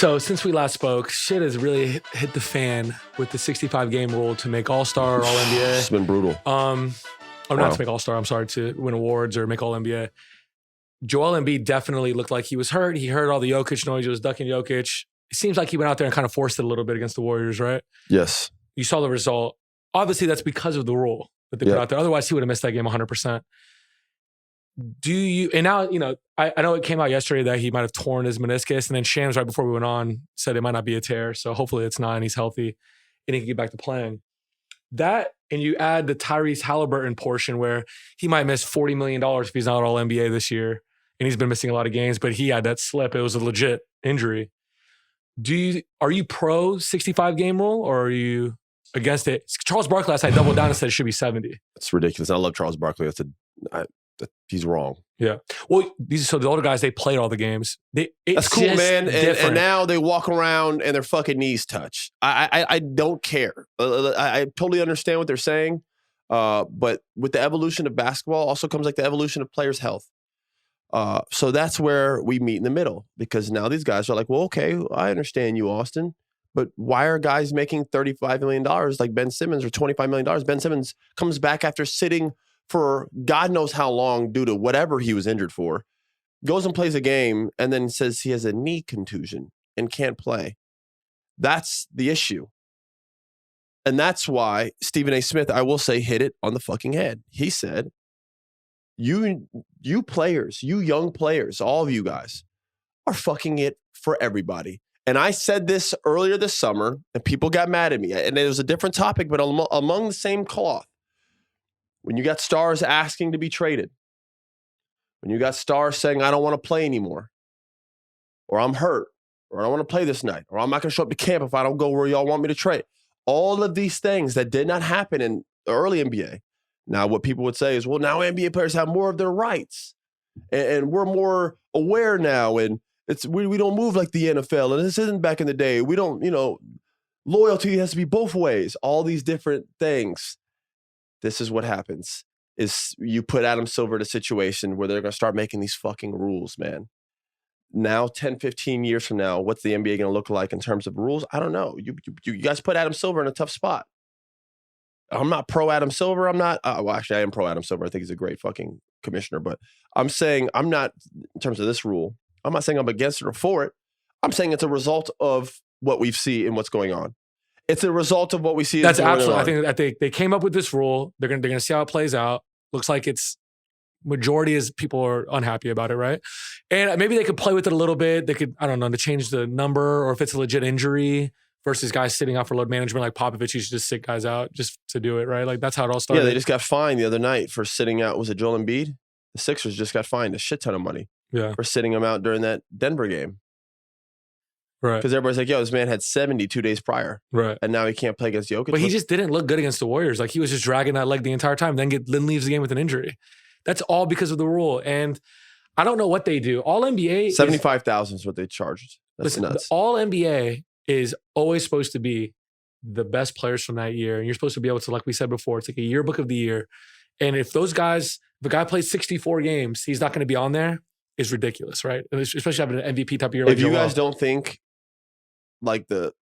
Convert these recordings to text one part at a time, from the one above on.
So since we last spoke, shit has really hit the fan with the 65-game rule to make All-Star, All-NBA. It's been brutal. Not to make All-Star, I'm sorry, to win awards or make All-NBA. Joel Embiid definitely looked like he was hurt. He heard all the Jokic noise. He was ducking Jokic. It seems like he went out there and kind of forced it a little bit against the Warriors, right? Yes. You saw the result. Obviously, that's because of the rule that they put out there. Otherwise, he would have missed that game 100%. Do you, and now, I know it came out yesterday that he might have torn his meniscus, and then Shams, right before we went on, said it might not be a tear. So hopefully it's not, and he's healthy, and he can get back to playing. That, and you add the Tyrese Halliburton portion where he might miss $40 million if he's not all NBA this year, and he's been missing a lot of games, but he had that slip. It was a legit injury. Are you pro 65-game rule, or are you against it? Charles Barkley last night doubled down and said it should be 70. It's ridiculous. I love Charles Barkley. He's wrong. Yeah. Well, the older guys, they played all the games. That's cool, man. And now they walk around and their fucking knees touch. I don't care. I totally understand what they're saying. But with the evolution of basketball also comes like the evolution of players' health. So that's where we meet in the middle, because now these guys are like, well, okay, I understand you, Austin, but why are guys making $35 million like Ben Simmons, or $25 million? Ben Simmons comes back after sitting for God knows how long due to whatever he was injured for, goes and plays a game, and then says he has a knee contusion and can't play. That's the issue. And that's why Stephen A. Smith, I will say, hit it on the fucking head. He said, you players, you young players, all of you guys are fucking it for everybody. And I said this earlier this summer, and people got mad at me. And it was a different topic, but among the same cloth. When you got stars asking to be traded, when you got stars saying, I don't want to play anymore, or I'm hurt, or I don't want to play this night, or I'm not going to show up to camp if I don't go where y'all want me to trade. All of these things that did not happen in the early NBA. Now, what people would say is, well, now NBA players have more of their rights, and we're more aware now, and we don't move like the NFL, and this isn't back in the day. We don't, loyalty has to be both ways. All these different things. This is what happens, is you put Adam Silver in a situation where they're going to start making these fucking rules, man. Now, 10, 15 years from now, what's the NBA going to look like in terms of rules? I don't know. You guys put Adam Silver in a tough spot. I'm not pro Adam Silver. I'm not. Well, actually, I am pro Adam Silver. I think he's a great fucking commissioner. But I'm saying I'm not, in terms of this rule, I'm not saying I'm against it or for it. I'm saying it's a result of what we see and what's going on. It's a result of what we see. That's absolutely. I think they came up with this rule. They're gonna see how it plays out. Looks like it's majority is people are unhappy about it, right? And maybe they could play with it a little bit. They could, I don't know, to change the number, or if it's a legit injury versus guys sitting out for load management like Popovich used to just sit guys out just to do it, right? Like that's how it all started. Yeah, they just got fined the other night for sitting out. Was it Joel Embiid? The Sixers just got fined a shit ton of money for sitting him out during that Denver game. Right. Because everybody's like, yo, this man had 70 2 days prior. Right. And now he can't play against Jokic. But he just didn't look good against the Warriors. Like he was just dragging that leg the entire time, then leaves the game with an injury. That's all because of the rule. And I don't know what they do. All NBA 75,000 is what they charged. That's nuts. All NBA is always supposed to be the best players from that year. And you're supposed to be able to, like we said before, it's like a yearbook of the year. And if those guys, if a guy plays 64 games, he's not going to be on there, is ridiculous, right? Especially having an MVP type of year. If you guys don't think like it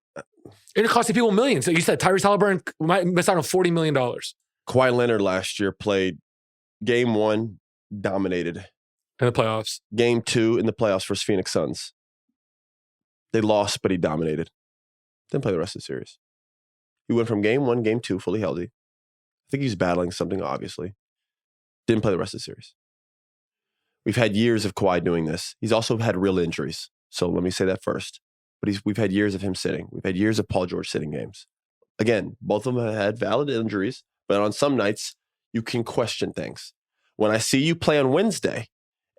costing people millions. Like you said, Tyrese Halliburton might miss out on $40 million. Kawhi Leonard last year played game 1, dominated. In the playoffs. Game 2 in the playoffs versus Phoenix Suns. They lost, but he dominated. Didn't play the rest of the series. He went from game 1, game 2, fully healthy. I think he's battling something, obviously. Didn't play the rest of the series. We've had years of Kawhi doing this. He's also had real injuries. So let me say that first. But we've had years of him sitting. We've had years of Paul George sitting games. Again, both of them have had valid injuries, but on some nights, you can question things. When I see you play on Wednesday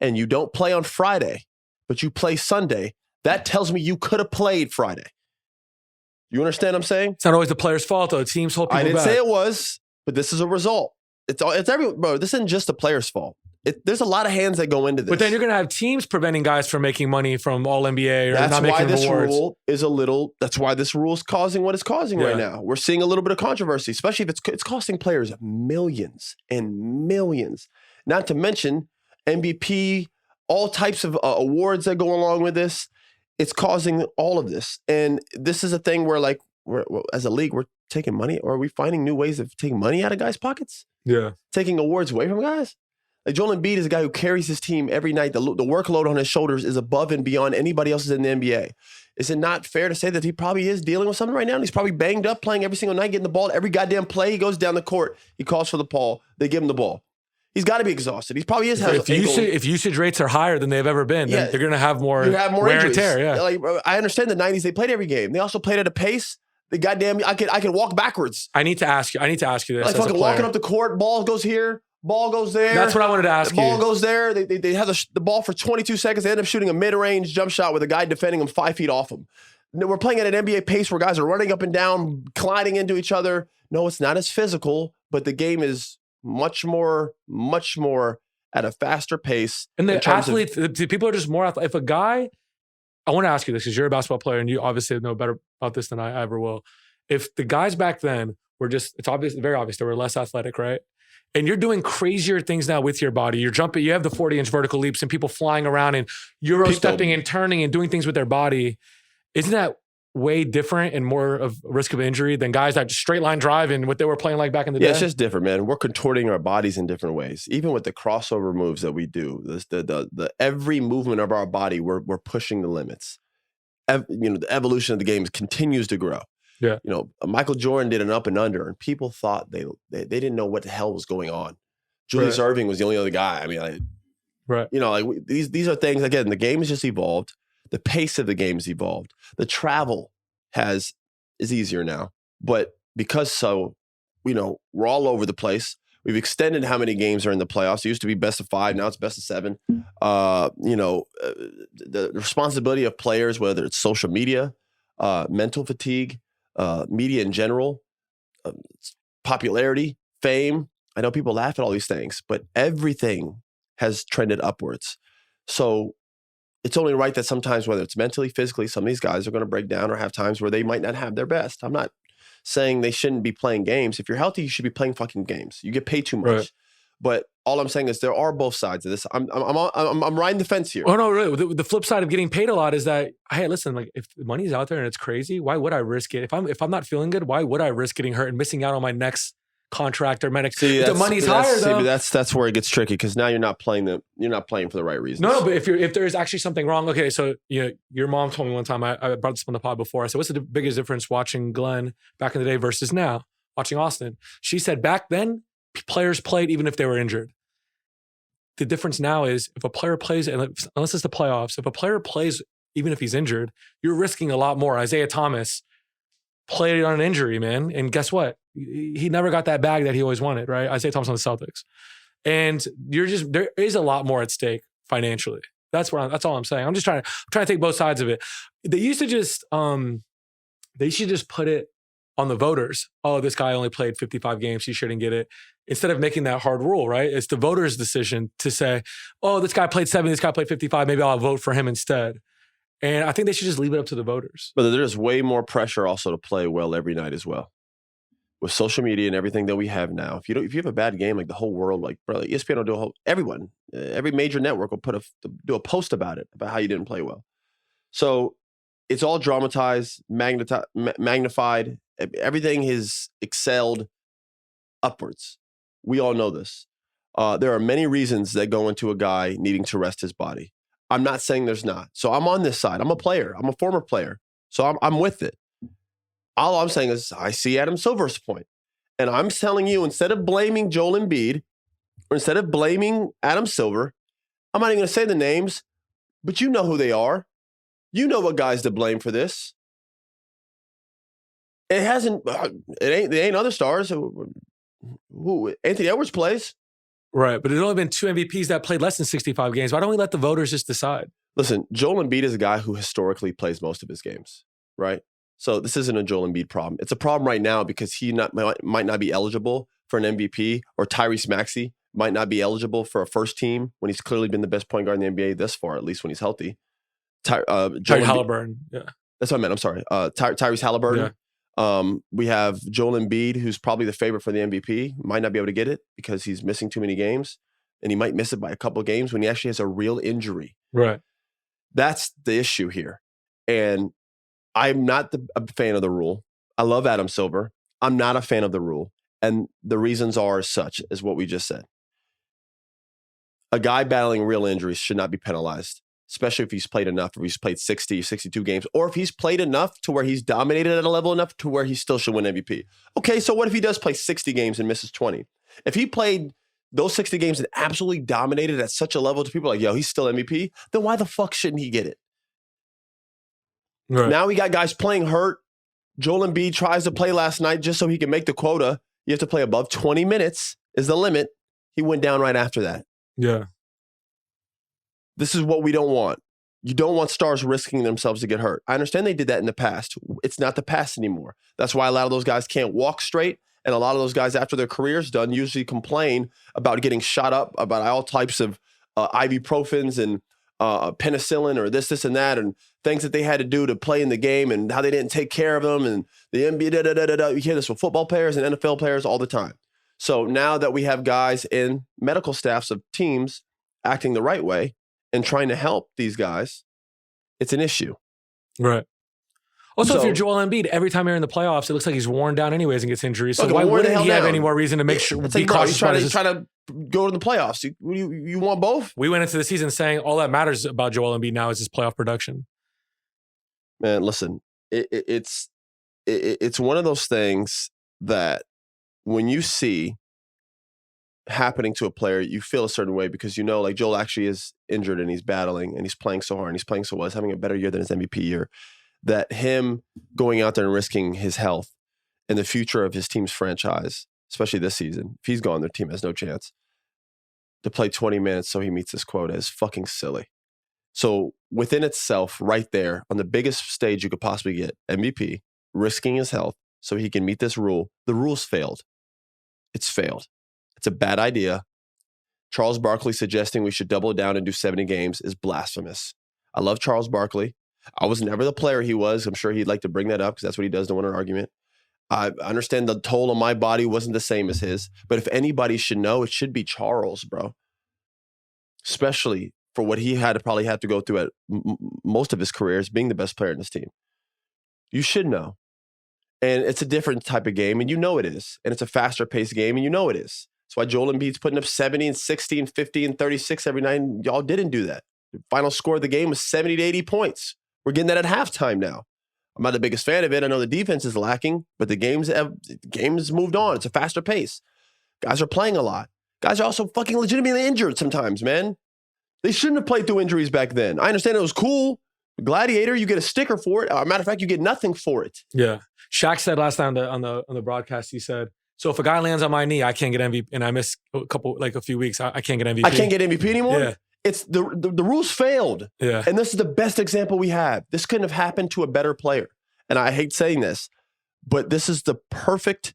and you don't play on Friday, but you play Sunday, that tells me you could have played Friday. You understand what I'm saying? It's not always the player's fault, though. Teams hold people back. I didn't say it was, but this is a result. It's everyone, bro. This isn't just the player's fault. There's a lot of hands that go into this. But then you're going to have teams preventing guys from making money from all NBA or not making awards. That's why this rule is causing what it's causing right now. We're seeing a little bit of controversy, especially if it's costing players millions and millions. Not to mention MVP, all types of awards that go along with this. it's causing all of this. And this is a thing where, like, as a league, we're taking money, or are we finding new ways of taking money out of guys' pockets? Yeah. Taking awards away from guys? Like, Joel Embiid is a guy who carries his team every night. The workload on his shoulders is above and beyond anybody else's in the NBA. Is it not fair to say that he probably is dealing with something right now? And he's probably banged up, playing every single night, getting the ball. Every goddamn play, he goes down the court. He calls for the ball. They give him the ball. He's got to be exhausted. He probably is. If usage rates are higher than they've ever been, then they're going to have more wear and tear. Yeah. Like, I understand the 90s, they played every game. They also played at a pace. The goddamn, I could walk backwards. I need to ask you this. Like, fucking walking up the court, ball goes here, ball goes there. That's what I wanted to ask you. Ball goes there. They have the ball for 22 seconds. They end up shooting a mid-range jump shot with a guy defending them 5 feet off them. We're playing at an NBA pace where guys are running up and down, colliding into each other. No, it's not as physical, but the game is much more at a faster pace. And the athletes, the people are just more athletic. If a guy, I want to ask you this because you're a basketball player and you obviously know better about this than I ever will. If the guys back then were just, it's obvious, very obvious, they were less athletic, right? And you're doing crazier things now with your body. You're jumping, you have the 40-inch vertical leaps and people flying around and Euro stepping and turning and doing things with their body. Isn't that way different and more of a risk of injury than guys that just straight line drive and what they were playing like back in the day? Yeah, it's just different, man. We're contorting our bodies in different ways. Even with the crossover moves that we do, the every movement of our body, we're pushing the limits. The evolution of the game continues to grow. Yeah. Michael Jordan did an up and under, and people thought they didn't know what the hell was going on. Julius Erving was the only other guy. I mean, these are things. Again, the game has just evolved. The pace of the game has evolved. The travel is easier now, but because we're all over the place. We've extended how many games are in the playoffs. It used to be best of 5. Now it's best of 7. The responsibility of players, whether it's social media, mental fatigue, media in general, popularity, fame. I know people laugh at all these things, but everything has trended upwards. So it's only right that sometimes, whether it's mentally, physically, some of these guys are going to break down or have times where they might not have their best. I'm not saying they shouldn't be playing games. If you're healthy, you should be playing fucking games. You get paid too much. Right. But all I'm saying is there are both sides of this. I'm riding the fence here. Oh no, really. The flip side of getting paid a lot is that, hey, listen, like if the money's out there and it's crazy, why would I risk it? If I'm not feeling good, why would I risk getting hurt and missing out on my next contract or medic? The money's higher though. That's where it gets tricky because now you're not playing for the right reasons. No, but if there's actually something wrong, okay. So your mom told me one time, I brought this on the pod before. I said, what's the biggest difference watching Glenn back in the day versus now watching Austin? She said back then players played even if they were injured. The difference now is if a player plays, unless it's the playoffs, if a player plays even if he's injured, you're risking a lot more. Isaiah Thomas played on an injury, man, and guess what? He never got that bag that he always wanted, right? Isaiah Thomas on the Celtics. And there is a lot more at stake financially. That's all I'm saying. I'm trying to take both sides of it. They should just put it on the voters. Oh, this guy only played 55 games. He shouldn't get it. Instead of making that hard rule, right? It's the voters' decision to say, oh, this guy played 70, this guy played 55. Maybe I'll vote for him instead. And I think they should just leave it up to the voters. But there's way more pressure also to play well every night as well. With social media and everything that we have now, if you have a bad game, like the whole world, like bro, ESPN will do every major network will do a post about it, about how you didn't play well. So it's all dramatized, magnified. Everything is excelled upwards. We all know this. There are many reasons that go into a guy needing to rest his body. I'm not saying there's not. So I'm on this side. I'm a player. I'm a former player. So I'm with it. All I'm saying is I see Adam Silver's point. And I'm telling you, instead of blaming Joel Embiid, or instead of blaming Adam Silver, I'm not even going to say the names, but you know who they are. You know what guys to blame for this. It ain't other stars. Who Anthony Edwards plays. Right, but there's only been 2 MVPs that played less than 65 games. Why don't we let the voters just decide? Listen, Joel Embiid is a guy who historically plays most of his games, right? So this isn't a Joel Embiid problem. It's a problem right now because he might not be eligible for an MVP, or Tyrese Maxey might not be eligible for a first team when he's clearly been the best point guard in the NBA thus far, at least when he's healthy. Tyrese Halliburton, yeah. That's what I meant, I'm sorry. Tyrese Halliburton. Yeah. We have Joel Embiid, who's probably the favorite for the MVP, might not be able to get it because he's missing too many games, and he might miss it by a couple of games when he actually has a real injury. Right. That's the issue here. And I'm not a fan of the rule. I love Adam Silver. I'm not a fan of the rule. And the reasons are such as what we just said. A guy battling real injuries should not be penalized, especially if he's played enough, if he's played 60, 62 games, or if he's played enough to where he's dominated at a level enough to where he still should win MVP. Okay, so what if he does play 60 games and misses 20? If he played those 60 games and absolutely dominated at such a level to people like, yo, he's still MVP, then why the fuck shouldn't he get it? Right. Now we got guys playing hurt. Joel Embiid tries to play last night just so he can make the quota. You have to play above 20 minutes is the limit. He went down right after that. Yeah. This is what we don't want. You don't want stars risking themselves to get hurt. I understand they did that in the past. It's not the past anymore. That's why a lot of those guys can't walk straight. And a lot of those guys, after their career's done, usually complain about getting shot up, about all types of ibuprofens and penicillin or this, and that, and things that they had to do to play in the game and how they didn't take care of them. And the NBA, you hear this with football players and NFL players all the time. So now that we have guys in medical staffs of teams acting the right way and trying to help these guys, it's an issue. Right. Also, if you're Joel Embiid, every time you're in the playoffs, it looks like he's worn down anyways and gets injuries. So why wouldn't he have any more reason to make sure? Be cautious. He's trying to go to the playoffs. You want both? We went into the season saying all that matters about Joel Embiid now is his playoff production. Man, listen, it's one of those things that when you see happening to a player, you feel a certain way because you know, like Joel actually is injured and he's battling and he's playing so hard and he's playing so well. He's having a better year than his MVP year. That him going out there and risking his health and the future of his team's franchise, especially this season, if he's gone, their team has no chance, to play 20 minutes so he meets this quota is fucking silly. So within itself, right there, on the biggest stage you could possibly get, MVP, risking his health so he can meet this rule, the rule's failed. It's failed. It's a bad idea. Charles Barkley suggesting we should double it down and do 70 games is blasphemous. I love Charles Barkley. I was never the player he was. I'm sure he'd like to bring that up because that's what he does to win an argument. I understand the toll on my body wasn't the same as his, but if anybody should know, it should be Charles, bro. Especially for what he had to probably have to go through at most of his career as being the best player in his team. You should know. And it's a different type of game, and you know it is. And it's a faster paced game, and you know it is. That's why Joel Embiid's putting up 70 and 60 and 50 and 36 every night, and y'all didn't do that. The final score of the game was 70 to 80 points. We're getting that at halftime now. I'm not the biggest fan of it. I know the defense is lacking, but the game's moved on. It's a faster pace. Guys are playing a lot. Guys are also fucking legitimately injured sometimes, man. They shouldn't have played through injuries back then. I understand it was cool. Gladiator, you get a sticker for it. As a matter of fact, you get nothing for it. Yeah. Shaq said last time on the broadcast, he said, so if a guy lands on my knee, I can't get MVP, and I miss a few weeks, I can't get MVP. I can't get MVP anymore? Yeah. It's the rules failed. Yeah. And this is the best example we have. This couldn't have happened to a better player. And I hate saying this, but this is the perfect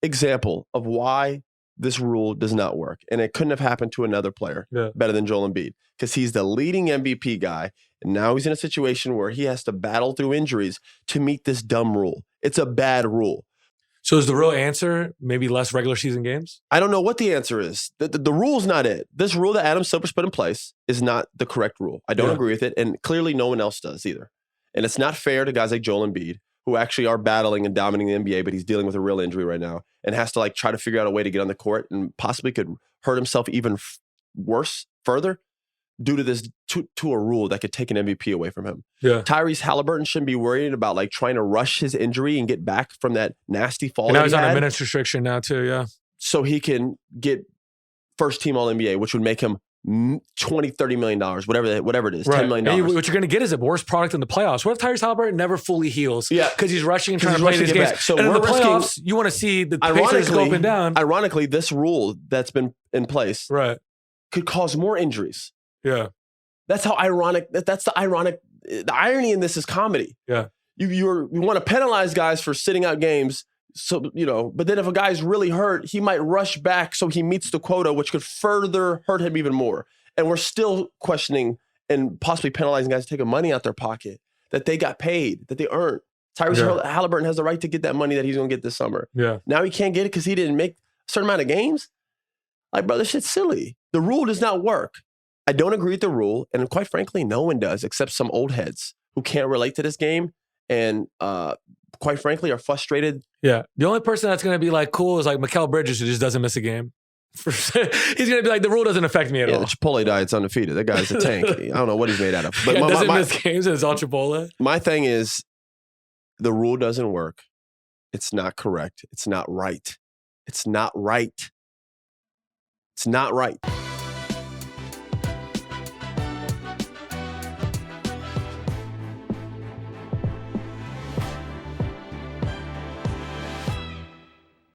example of why this rule does not work. And it couldn't have happened to another player better than Joel Embiid because he's the leading MVP guy. And now he's in a situation where he has to battle through injuries to meet this dumb rule. It's a bad rule. So is the real answer maybe less regular season games? I don't know what the answer is. The rule's not it. This rule that Adam Silver's put in place is not the correct rule. I don't agree with it, and clearly no one else does either. And it's not fair to guys like Joel Embiid, who actually are battling and dominating the NBA, but he's dealing with a real injury right now and has to try to figure out a way to get on the court and possibly could hurt himself even worse further due to this to a rule that could take an MVP away from him. Yeah. Tyrese Halliburton shouldn't be worried about trying to rush his injury and get back from that nasty fall. And now he's on a minutes restriction now too, yeah. So he can get first team All-NBA, which would make him $20, $30 million, whatever it is, $10 million. And what you're going to get is a worse product in the playoffs. What if Tyrese Halliburton never fully heals? Yeah. Because he's rushing and trying to play these games. So and in the playoffs, you want to see the Pacers go up and down. Ironically, this rule that's been in place could cause more injuries. Yeah. That's how ironic. That's the irony in this is comedy. Yeah. You want to penalize guys for sitting out games. So, but then if a guy's really hurt, he might rush back so he meets the quota, which could further hurt him even more. And we're still questioning and possibly penalizing guys taking money out their pocket that they got paid, that they earned. Tyrese Halliburton has the right to get that money that he's going to get this summer. Yeah. Now he can't get it because he didn't make a certain amount of games. Bro, this shit's silly. The rule does not work. I don't agree with the rule, and quite frankly, no one does except some old heads who can't relate to this game and quite frankly are frustrated. Yeah. The only person that's going to be like cool is like Mikal Bridges, who just doesn't miss a game. He's going to be like, the rule doesn't affect me at all. The Chipotle diet's undefeated. That guy's a tank. I don't know what he's made out of. But doesn't miss games and it's all Chipotle. My thing is, the rule doesn't work. It's not correct. It's not right. It's not right. It's not right.